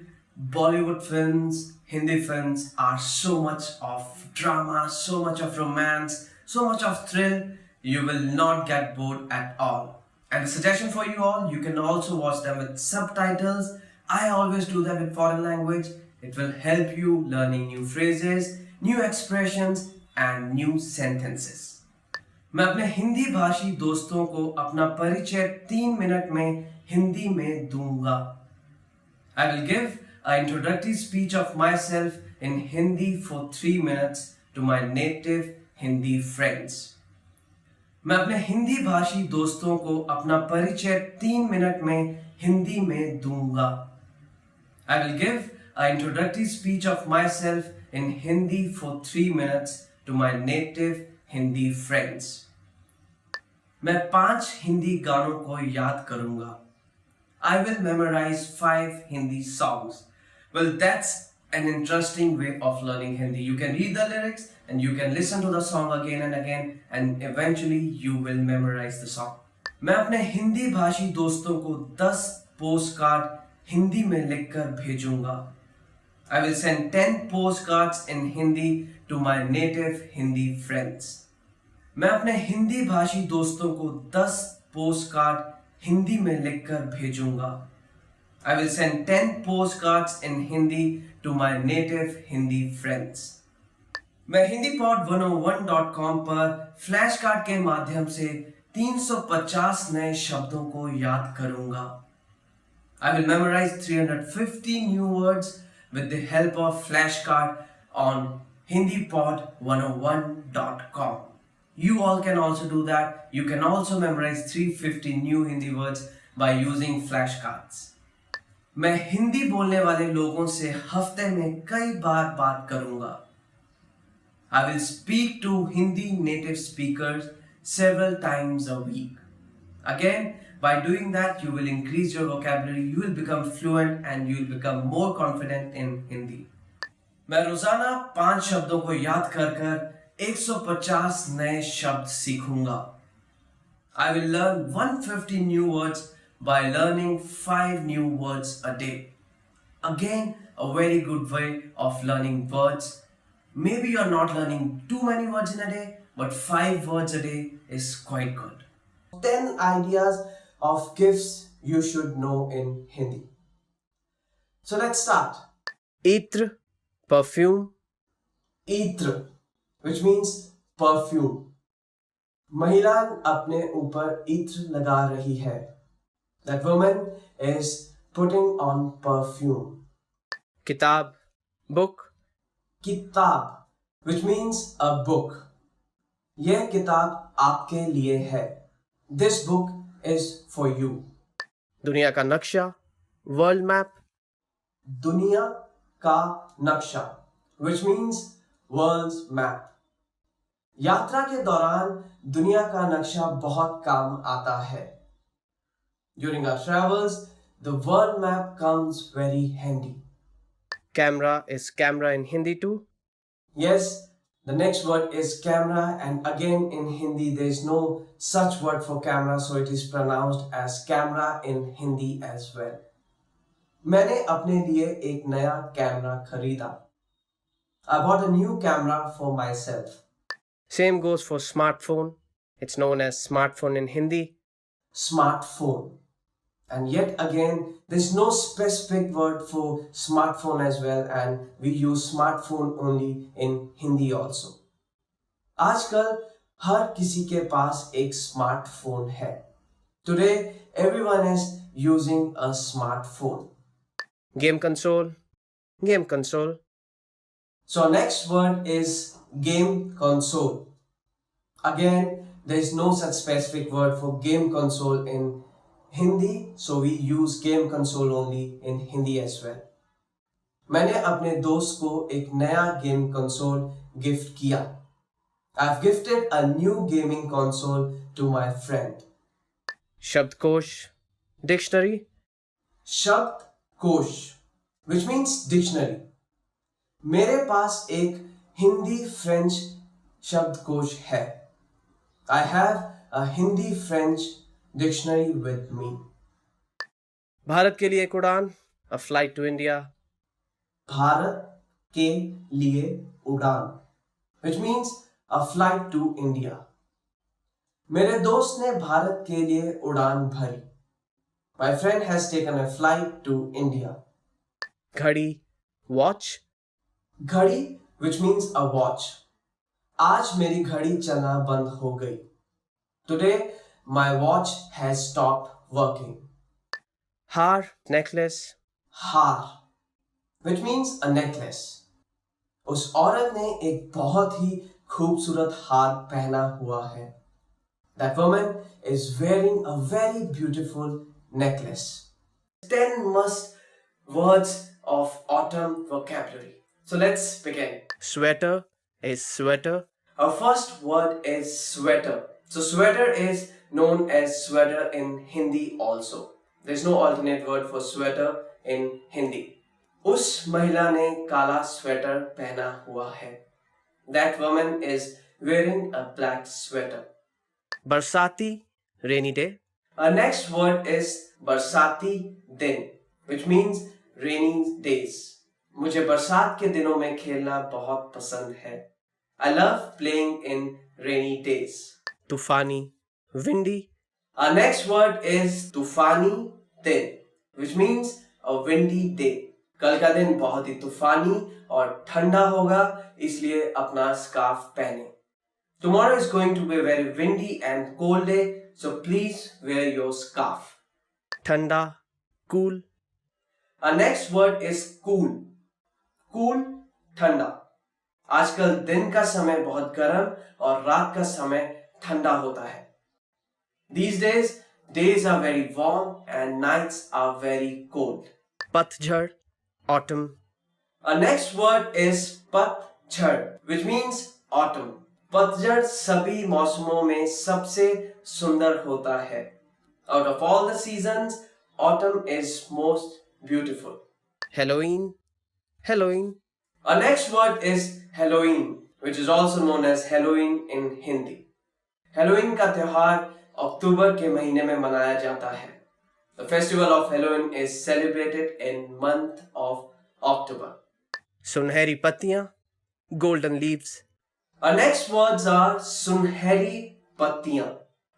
Bollywood films, Hindi films are so much of drama, so much of romance, so much of thrill, you will not get bored at all. And a suggestion for you all, you can also watch them with subtitles. I always do that with foreign language. It will help you learning new phrases, new expressions and new sentences. मैं अपने हिंदी भाषी दोस्तों को अपना परिचय 3 minute में हिंदी में दूंगा. I will give an introductory speech of myself in Hindi for 3 minutes to my native Hindi friends. मैं अपने हिंदी भाषी दोस्तों को अपना परिचय 3 मिनट में हिंदी में दूंगा. I will give an introductory speech of myself in Hindi for 3 minutes to my native Hindi friends. मैं 5 हिंदी गानों को याद करूंगा. I will memorize 5 Hindi songs. Well, that's an interesting way of learning Hindi. You can read the lyrics and you can listen to the song again and again and eventually you will memorize the song. मैं अपने हिंदी भाषी दोस्तों को 10 postcard Hindi में लिखकर भेजूंगा. I will send 10 postcards in Hindi to my native Hindi friends. मैं अपने हिंदी भाषी दोस्तों को 10 पोस्टकार्ड हिंदी में लिखकर भेजूंगा. I will send 10 postcards in Hindi to my native Hindi friends. मैं hindipod101.com पर फ्लैश कार्ड के माध्यम से 350 नए शब्दों को याद करूंगा. I will memorize 350 new words with the help of flashcard on hindipod101.com. You all can also do that. You can also memorize 350 new Hindi words by using flashcards. मैं हिंदी बोलने वाले लोगों से हफ्ते में कई बार बात करूंगा. I will speak to Hindi native speakers several times a week. Again, by doing that, you will increase your vocabulary, you will become fluent and you will become more confident in Hindi. मैं रोजाना 5 शब्दों को याद कर 150 नए शब्द सीखूंगा. I will learn 150 new words by learning 5 new words a day. Again, a very good way of learning words. Maybe you are not learning too many words in a day, but 5 words a day is quite good. 10 ideas of gifts you should know in Hindi. So let's start. Itra, perfume. Itra, which means perfume. महिला अपने ऊपर इत्र लगा रही है. That woman is putting on perfume. किताब, book. किताब, which means a book. यह किताब आपके लिए है. This book is for you. दुनिया का नक्शा, world map. दुनिया का नक्शा, which means world's map. यात्रा के दौरान दुनिया का नक्शा बहुत काम आता है. During our travels, the world map comes very handy. Camera is camera in Hindi too? Yes, the next word is camera, and again in Hindi there is no such word for camera, so it is pronounced as camera in Hindi as well. मैंने अपने लिए एक नया camera खरीदा. I bought a new camera for myself. Same goes for smartphone. It's known as smartphone in Hindi. Smartphone. And yet again, there's no specific word for smartphone as well, and we use smartphone only in Hindi also. आजकल हर किसी के पास एक smartphone है. Today, everyone is using a smartphone. Game console, game console. So, next word is game console. Again, there is no such specific word for game console in Hindi, so we use game console only in Hindi as well. मैंने अपने दोस्त को एक नया game console gift किया. I've gifted a new gaming console to my friend. शब्दकोश, dictionary. शब्दकोश, which means dictionary. मेरे पास एक हिंदी फ्रेंच शब्दकोश है. I have a Hindi French dictionary with me. Bharat के लिए एक उड़ान, a flight to India. Bharat के लिए उड़ान, which means a flight to India. मेरे दोस्त ने भारत के लिए उड़ान भरी. My friend has taken a flight to India. घड़ी, watch. घड़ी, which means a watch. आज मेरी घड़ी चलना बंद हो गई. Today my watch has stopped working. हार, necklace. हार, which means a necklace. उस औरत ने एक बहुत ही खूबसूरत हार पहना हुआ है. That woman is wearing a very beautiful necklace. 10 must words of autumn vocabulary. So let's begin. Sweater is sweater. Our first word is sweater. So sweater is known as sweater in Hindi also. There's no alternate word for sweater in Hindi. उस महिला ने काला sweater पहना हुआ है. That woman is wearing a black sweater. बरसाती, rainy day. Our next word is बरसाती दिन, which means rainy days. मुझे बरसात के दिनों में खेलना बहुत पसंद है. I love playing in rainy days. तूफानी, windy. Our next word is तूफानी दिन, which means a windy day. कल का दिन बहुत ही तूफानी और ठंडा होगा, इसलिए अपना स्कार्फ पहने. Tomorrow is going to be a very windy and cold day, so please wear your scarf. ठंडा, cool. Our next word is cool. Cool, ठंडा. आजकल दिन का समय बहुत गर्म और रात का समय ठंडा होता है. These days are very warm and nights are very cold. पतझड़, autumn. Our next word is पतझड़, which means autumn. पतझड़ सभी मौसमों में सबसे सुंदर होता है. Out of all the seasons, autumn is most beautiful. Halloween, Halloween. Our next word is Halloween, which is also known as Halloween in Hindi. Halloween का त्योहार अक्टूबर के महीने में मनाया जाता है. The festival of Halloween is celebrated in month of October. सुनहरी पत्तियां, golden leaves. Our next words are सुनहरी पत्तियां,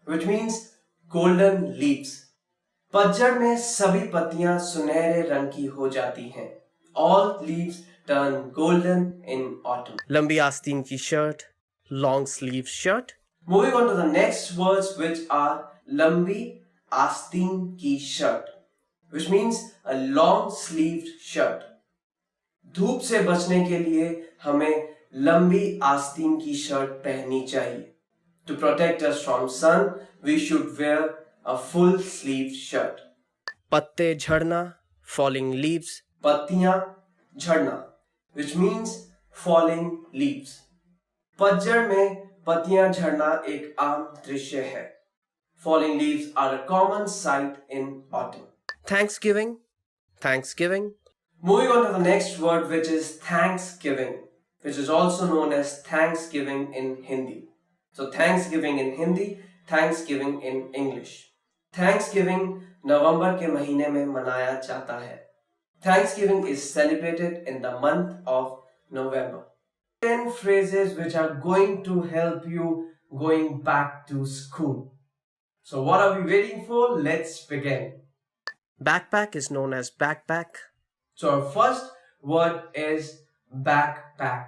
which means golden leaves. पतझड़ में सभी पत्तियां सुनहरे रंग की हो जाती हैं. All leaves turn golden in autumn. लंबी आस्तीन की shirt, long sleeve shirt. Moving on to the next words, which are lambi asteen ki shirt, which means a long sleeved shirt. धूप से बचने के लिए हमें लंबी आस्तीन की शर्ट पहननी चाहिए. To protect us from sun, we should wear a full sleeved shirt. पत्ते झड़ना, falling leaves. पत्तियां झड़ना, which means falling leaves. पतझड़ में पत्तियां झड़ना एक आम दृश्य है. Falling leaves are a common sight in autumn. Thanksgiving, Thanksgiving. Moving on to the next word, which is Thanksgiving, which is also known as Thanksgiving in Hindi. So Thanksgiving in Hindi, Thanksgiving in English. Thanksgiving नवंबर के महीने में मनाया जाता है. Thanksgiving is celebrated in the month of November. 10 phrases which are going to help you going back to school. So what are we waiting for? Let's begin. Backpack is known as backpack. So our first word is backpack.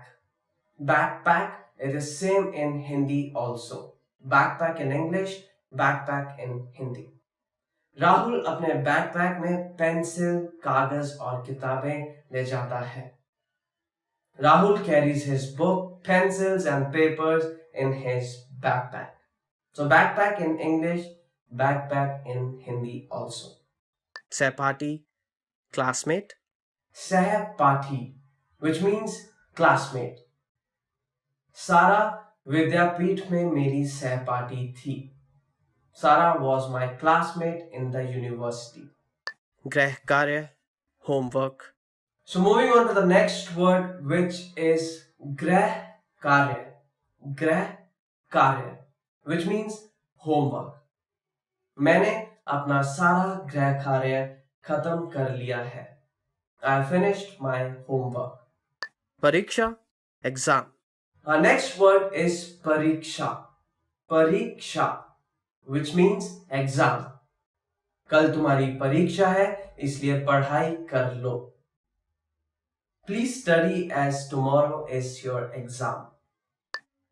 Backpack, it is same in Hindi also. Backpack in English, backpack in Hindi. Rahul अपने backpack में pencil, कागज और किताबें ले जाता है. Rahul carries his book, pencils and papers in his backpack. So backpack in English, backpack in Hindi also. सहपाठी, classmate. Sahpati, which means classmate. Sara विद्यापीठ में मेरी सहपाठी थी. Sara was my classmate in the university. गृह कार्य, homework. So moving on to the next word, which is grah karya. Grah karya, which means homework. मैंने अपना सारा गृह कार्य खत्म कर लिया है. I finished my homework. परीक्षा, exam. Our next word is pariksha. Pariksha, which means exam. कल तुम्हारी परीक्षा है, इसलिए पढ़ाई कर लो. Please study as tomorrow is your exam.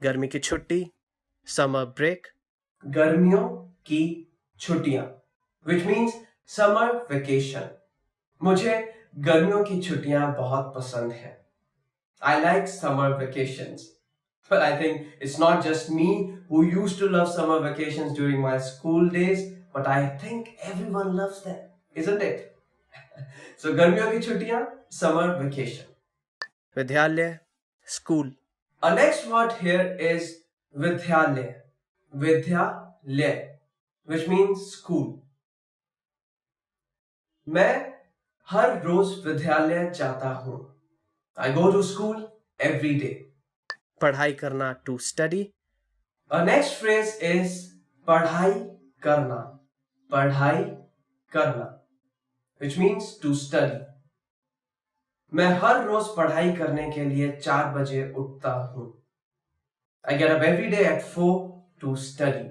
गर्मी की छुट्टी, summer break. गर्मियों की छुट्टियां, which means summer vacation. मुझे गर्मियों की छुट्टियां बहुत पसंद हैं. I like summer vacations. But I think it's not just me who used to love summer vacations during my school days, but I think everyone loves them, isn't it? So गर्मियों की छुट्टियां, summer vacation. विद्यालय, school. Our next word here is vidyalaya. Vidyalaya, which means school. मैं हर रोज विद्यालय जाता हूँ. I go to school every day. पढ़ाई करना, to study. Our next phrase is पढ़ाई करना. पढ़ाई करना, which means to study. मैं हर रोज पढ़ाई करने के लिए 4 बजे उठता हूँ. I get up every day at 4 to study.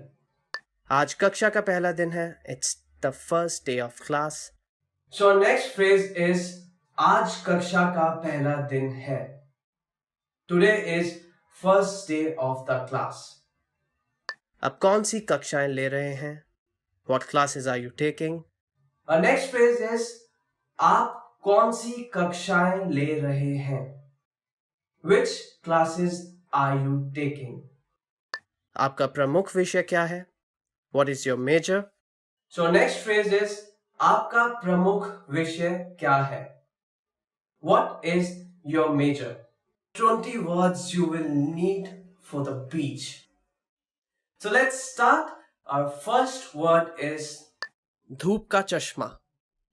आज कक्षा का पहला दिन है. It's the first day of class. So our next phrase is आज कक्षा का पहला दिन है. Today is first day of the class. अब कौन सी कक्षाएं ले रहे हैं? What classes are you taking? Our next phrase is आप कौन सी कक्षाएं ले रहे हैं? Which classes are you taking? आपका प्रमुख विषय क्या है? What is your major? So next phrase is आपका प्रमुख विषय क्या है? What is your major? 20 words you will need for the beach. So let's start. Our first word is धूप का चश्मा,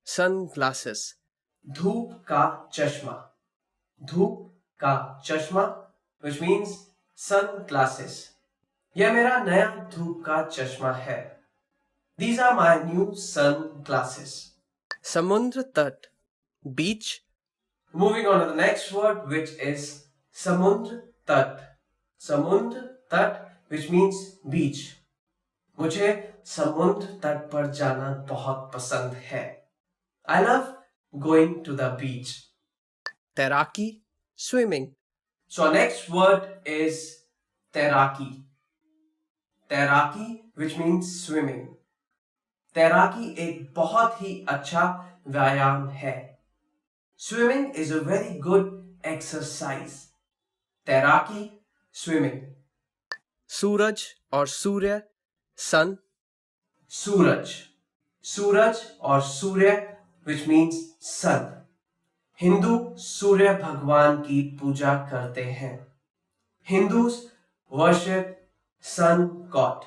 sunglasses. धूप का चश्मा. धूप का चश्मा, which means sunglasses. यह मेरा नया धूप का चश्मा है. These are my new sunglasses. समुद्र तट, beach. Moving on to the next word, which is samundra tat. Samundra tat, which means beach. मुझे समुद्र तट पर जाना बहुत पसंद है. I love going to the beach. तैराकी, swimming. So next word is तैराकी. तैराकी, which means swimming. तैराकी एक बहुत ही अच्छा व्यायाम है. Swimming is a very good exercise. तैराकी, swimming. सूरज और सूर्य, sun. सूरज. सूरज और सूर्य, which means sun. हिंदू सूर्य भगवान की पूजा करते हैं. Hindus worship sun god.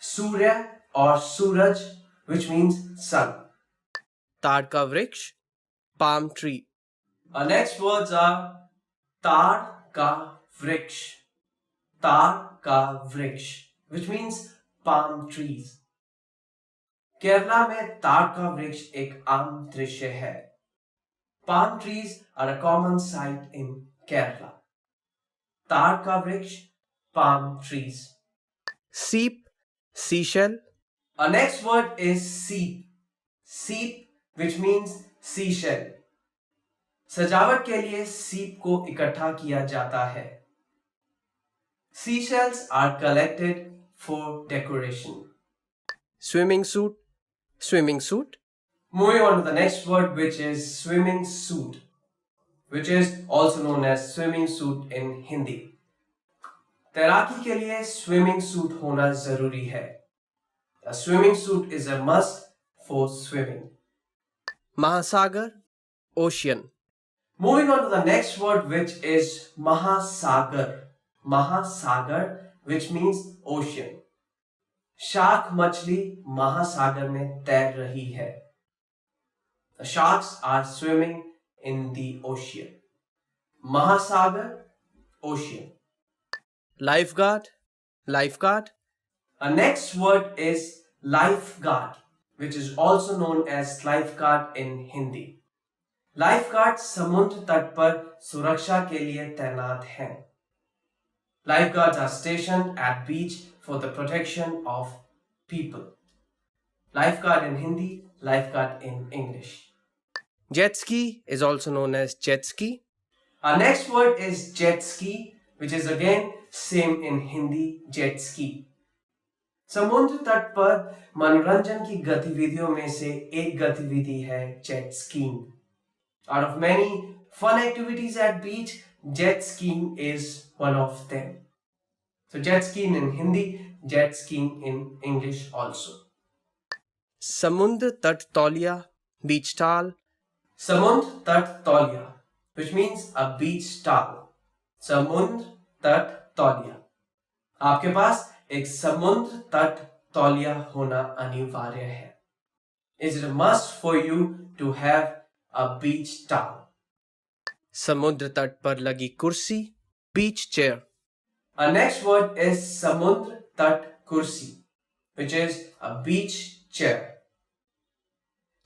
सूर्य और सूरज, which means sun. ताड़ का वृक्ष, palm tree. Our next words are ताड़ का वृक्ष. ताड़ का वृक्ष, which means palm trees. Kerala में ताड़ का वृक्ष एक आम दृश्य है. Palm trees are a common sight in Kerala. ताड़ का वृक्ष, palm trees. Seep, seashell. Our next word is seep. Seep, which means seashell. सजावट के लिए सीप को इकट्ठा किया जाता है. Seashells are collected for decoration. Swimming suit, Swimming suit. Moving on to the next word, which is swimming suit, which is also known as swimming suit in Hindi. तैराकी के लिए swimming suit होना जरूरी है. A swimming suit is a must for swimming. Mahasagar, ocean. Moving on to the next word, which is Mahasagar. Mahasagar, which means ocean. Shark मछली महासागर में तैर रही है. The sharks are swimming in the ocean. Mahasagar, ocean. Lifeguard, lifeguard. Our next word is lifeguard, which is also known as lifeguard in Hindi. Lifeguard समुद्र तट पर सुरक्षा के लिए तैनात हैं. Lifeguards are stationed at beach for the protection of people. Lifeguard in Hindi, lifeguard in English. Jet ski is also known as jet ski. Our next word is jet ski, which is again same in Hindi, jet ski. समुद्र तट पर मनोरंजन की गतिविधियों में से एक गतिविधि है jet skiing. Out of many fun activities at beach, jet skiing is one of them. So jet skiing in Hindi, jet skiing in English also. Samundra tat tauliya, beach towel. Samundra tat tauliya, which means a beach towel. Samundra tat tauliya. आपके पास एक समुद्र तट तौलिया होना अनिवार्य है. Is it a must for you to have a beach towel? समुद्र तट पर लगी कुर्सी, beach chair. Our next word is samudra tat kursi, which is a beach chair.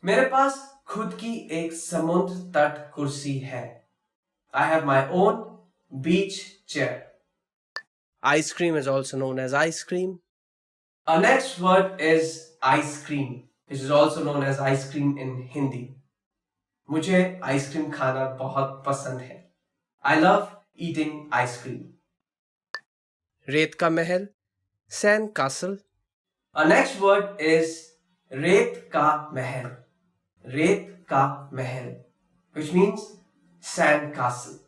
मेरे पास खुद की एक समुद्र तट कुर्सी है. I have my own beach chair. Ice cream is also known as ice cream. Our next word is ice cream, which is also known as ice cream in Hindi. मुझे ice cream खाना बहुत पसंद है. I love eating ice cream. रेत का महल, sand castle. Our next word is रेत का महल. रेत का महल, which means sand castle.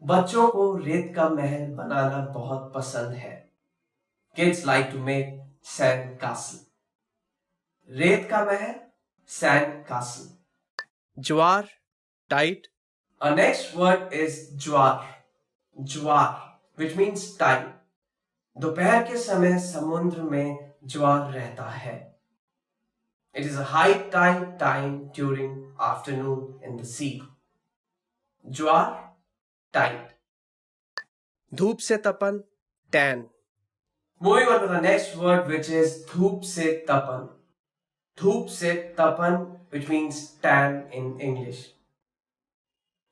बच्चों को रेत का महल बनाना बहुत पसंद है. Kids like to make sand castle. रेत का महल, sand castle. Jowar, tide. Our next word is jowar. Jowar, which means tide. दोपहर के समय समुद्र में ज्वार रहता है. It is a high tide time during afternoon in the sea. Jowar, tide. धूप से तपन, tan. Moving on to the next word, which is धूप से तपन. धूप से तपन, which means tan in English.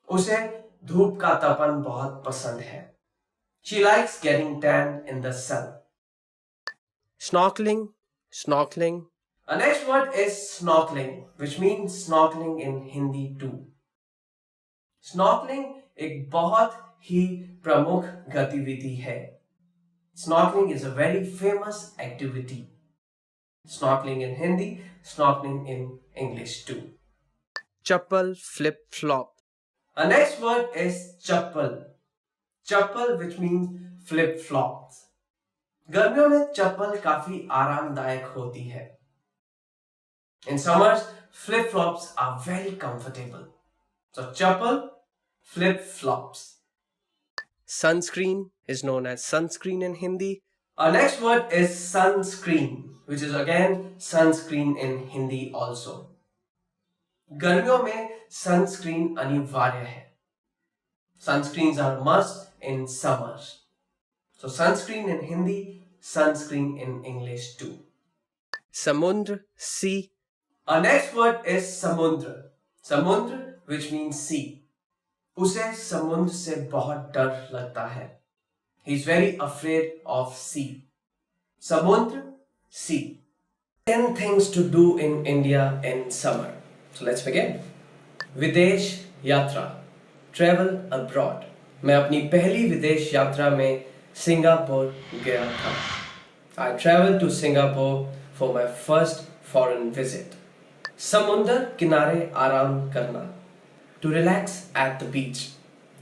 उसे धूप का तपन बहुत पसंद है. She likes getting tan in the sun. Snorkeling, snorkeling. Our next word is snorkeling, which means snorkeling in Hindi too. Snorkeling एक बहुत ही प्रमुख गतिविधि है. Snorkeling is a very famous activity. Snorkeling in Hindi, snorkeling in English too. Chappal, flip, flop. Our next word is chappal. Chappal, which means flip flops. गर्मियों में चप्पल काफी आरामदायक होती है. In summers, flip flops are very comfortable. So chappal, flip flops. Sunscreen is known as sunscreen in Hindi. Our next word is sunscreen, which is again sunscreen in Hindi also. गर्मियों में sunscreen अनिवार्य है. Sunscreens are must in summers. So sunscreen in Hindi, sunscreen in English too. Samundra, sea. Our next word is samundra. Samundra, which means sea. उसे समुद्र से बहुत डर लगता है. He is very afraid of sea. Samundra, sea. 10 things to do in India in summer. So let's begin. विदेश यात्रा. Travel abroad. मैं अपनी पहली विदेश यात्रा में सिंगापुर गया था. I traveled to Singapore for my first foreign visit. समुंदर किनारे आराम करना, to relax at the beach.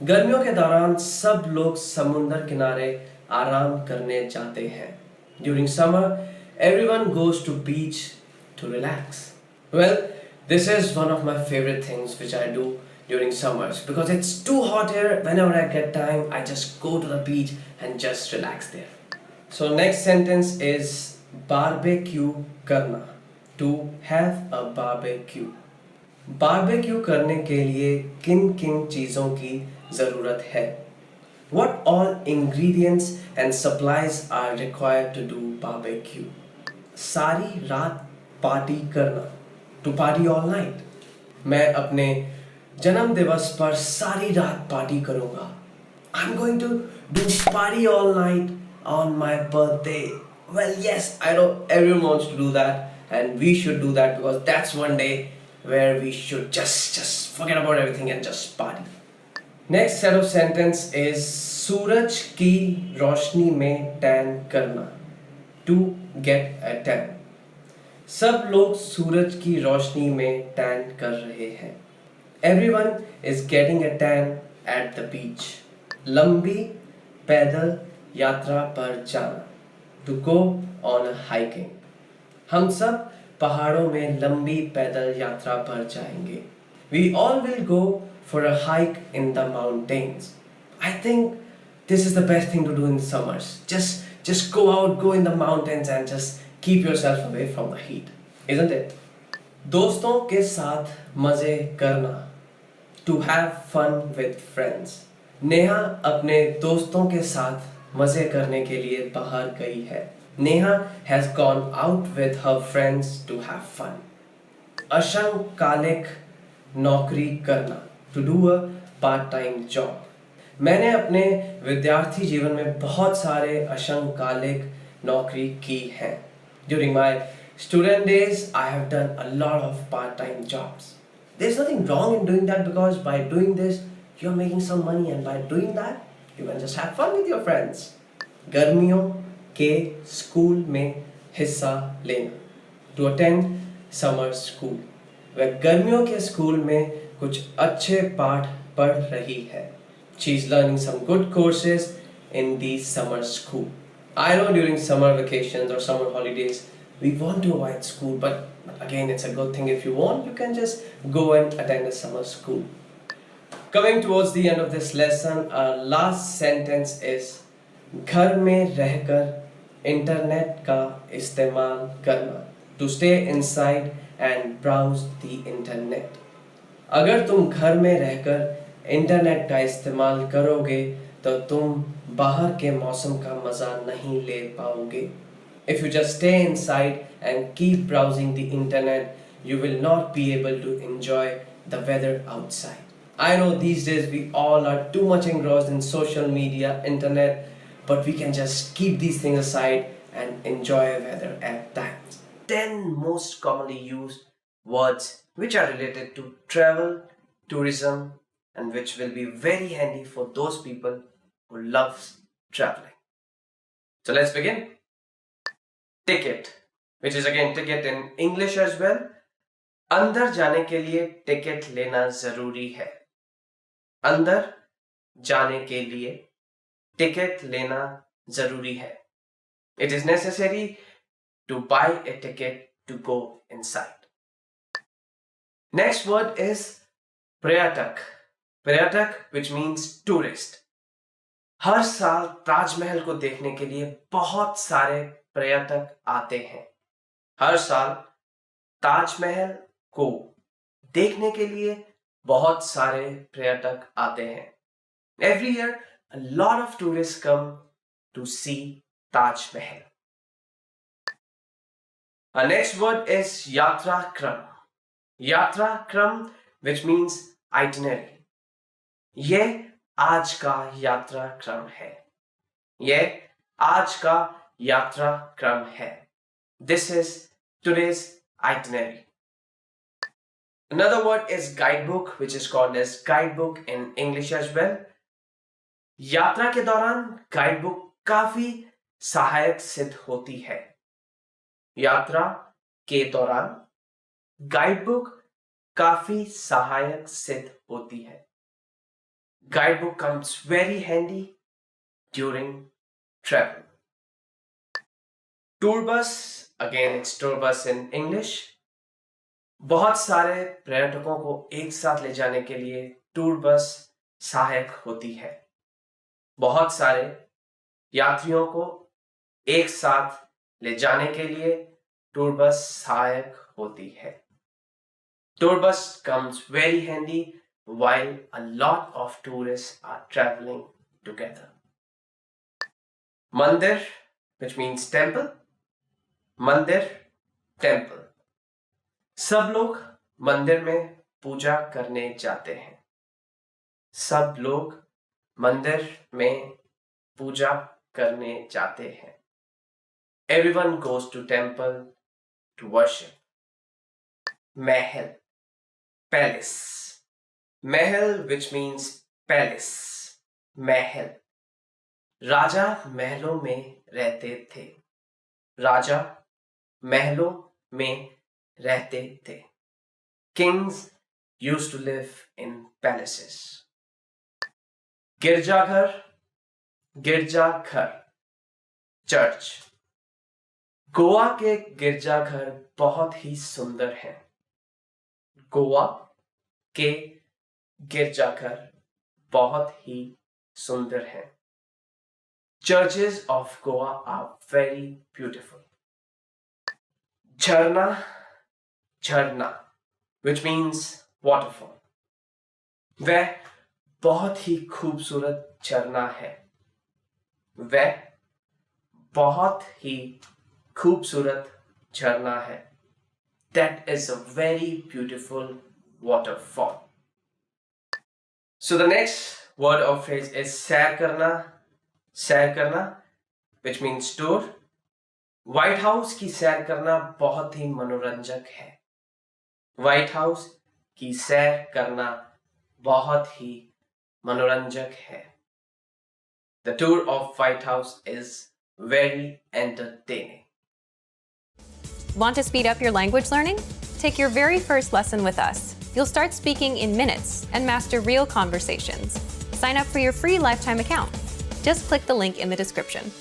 गर्मियों के दौरान सब लोग समुंदर किनारे आराम करने जाते हैं। During summer, everyone goes to beach to relax. Well, this is one of my favorite things which I do during summers because it's too hot here. Whenever I get time, I just go to the beach and just relax there. So next sentence is barbecue karna, to have a barbecue. Barbecue करने के लिए किन किन चीज़ों की ज़रूरत है? What all ingredients and supplies are required to do barbecue? सारी रात पार्टी करना, to party all night. मैं अपने जन्म दिवस पर सारी रात पार्टी करूँगा. I'm going to do party all night on my birthday. Well, yes, I know everyone wants to do that, and we should do that because that's one day where we should just forget about everything and just party. Next set of sentence is सूरज की रोशनी में tan करना, to get a tan. सब लोग सूरज की रोशनी में tan कर रहे हैं. Everyone is getting a tan at the beach. लंबी पैदल यात्रा पर जाना, to go on a hiking. हम सब पहाड़ों में लंबी पैदल यात्रा पर जाएंगे. We all will go for a hike in the mountains. I think this is the best thing to do in the summers. Just go out, go in the mountains and just keep yourself away from the heat. Isn't it? दोस्तों के साथ मजे करना, to have fun with friends. Neha अपने दोस्तों के साथ मजे करने के लिए बाहर गई है. Neha has gone out with her friends to have fun. अशंकालिक नौकरी करना, to do a part-time job. मैंने अपने विद्यार्थी जीवन में बहुत सारे अशंकालिक नौकरी की हैं. During my student days, I have done a lot of part-time jobs. There's nothing wrong in doing that because by doing this, you're making some money and by doing that, you can just have fun with your friends. गर्मियों के school में हिस्सा लेना, to attend summer school. वह गर्मियों के school में कुछ अच्छे पाठ पढ़ रही है. She is learning some good courses in the summer school. I know during summer vacations or summer holidays we want to avoid school, but again it's a good thing. If you want, you can just go and attend a summer school. Coming towards the end of this lesson, our last sentence is घर में रहकर internet का इस्तेमाल करना, to stay inside and browse the internet. अगर तुम घर में रहकर इंटरनेट का इस्तेमाल करोगे तो तुम बाहर के मौसम का मज़ा नहीं ले पाओगे. If you just stay inside and keep browsing the internet, you will not be able to enjoy the weather outside. I know these days we all are too much engrossed in social media, internet, but we can just keep these things aside and enjoy weather at times. 10 most commonly used words which are related to travel, tourism, and which will be very handy for those people who loves traveling. So let's begin. Ticket, which is again ticket in English as well. अंदर जाने के लिए ticket लेना जरूरी है. अंदर जाने के लिए टिकट लेना जरूरी है. It is necessary to buy a ticket to go inside. Next word is पर्यटक. पर्यटक which means tourist. हर साल ताजमहल को देखने के लिए बहुत सारे पर्यटक आते हैं. हर साल ताजमहल को देखने के लिए बहुत सारे पर्यटक आते हैं. Every year, a lot of tourists come to see Taj Mahal. Our next word is Yatra Kram. Yatra Kram, which means itinerary. ये आज का यात्रा क्रम है. ये आज का यात्रा क्रम है. This is today's itinerary. Another word is guidebook, which is called as guidebook in English as well. यात्रा के दौरान गाइडबुक काफी सहायक सिद्ध होती है. यात्रा के दौरान गाइड बुक काफी सहायक सिद्ध होती है. Guide book comes very handy during travel. Tour bus, again it's tour bus in English. बहुत सारे पर्यटकों को एक साथ ले जाने के लिए टूर बस सहायक होती है. बहुत सारे यात्रियों को एक साथ ले जाने के लिए टूर बस सहायक होती है. Tour bus comes very handy while a lot of tourists are traveling together. Mandir, which means temple. Mandir, temple. सब लोग मंदिर में पूजा करने जाते हैं. सब लोग मंदिर में पूजा करने जाते हैं. Everyone goes to temple to worship. Mahal, palace. Mahal, which means palace. Mahal. राजा महलों में रहते थे. राजा महलों में रहते थे. Kings used to live in palaces. गिरजाघर, गिरजाघर, चर्च. गोवा के गिरजाघर बहुत ही सुंदर हैं. गोवा के गिरजाघर बहुत ही सुंदर हैं. Churches of Goa are very beautiful. झरना, झरना, which means waterfall. वह बहुत ही खूबसूरत झरना है. वह बहुत ही खूबसूरत झरना है. That is a very beautiful waterfall. So the next word or phrase is सैर करना. सैर करना, which means tour. White house की सैर करना बहुत ही मनोरंजक है. व्हाइट हाउस की सैर करना बहुत ही मनोरंजक है. The tour of White House is very entertaining. Want to speed up your language learning? Take your very first lesson with us. You'll start speaking in minutes and master real conversations. Sign up for your free lifetime account. Just click the link in the description.